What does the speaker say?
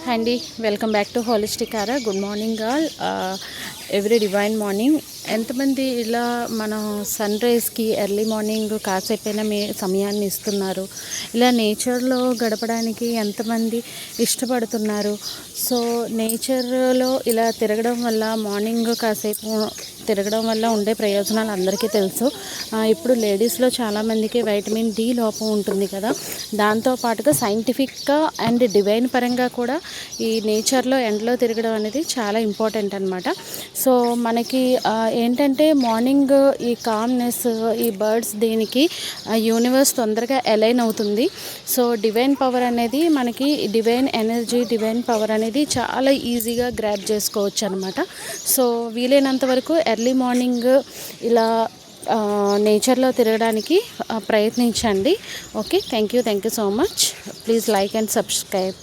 Hi అండి, welcome back to holistic aura. Good morning all. Every divine morning. ఎంతమంది ఇలా మన సన్ రైజ్కి ఎర్లీ మార్నింగ్ కాసేపైనా సమయాన్ని ఇస్తున్నారు? ఇలా నేచర్లో గడపడానికి ఎంతమంది ఇష్టపడుతున్నారు? సో నేచర్లో ఇలా తిరగడం వల్ల, మార్నింగ్ కాసేపు తిరగడం వల్ల ఉండే ప్రయోజనాలు అందరికీ తెలుసు. ఇప్పుడు లేడీస్లో చాలామందికి వైటమిన్ డి లోపం ఉంటుంది కదా, దాంతోపాటుగా సైంటిఫిక్గా అండ్ డివైన్ పరంగా కూడా ఈ నేచర్లో ఎండలో తిరగడం అనేది చాలా ఇంపార్టెంట్ అనమాట. సో మనకి ఏంటంటే మార్నింగ్ ఈ కామ్నెస్, ఈ బర్డ్స్ దీనికి యూనివర్స్ తొందరగా అలైన్ అవుతుంది. సో డివైన్ పవర్ అనేది మనకి, డివైన్ ఎనర్జీ, డివైన్ పవర్ అనేది చాలా ఈజీగా గ్రాబ్ చేసుకోవచ్చు అనమాట. సో వీలైనంత వరకు ఎర్లీ మార్నింగ్ ఇలా నేచర్లో తిరగడానికి ప్రయత్నించండి. Okay, thank you so much. Please like and subscribe.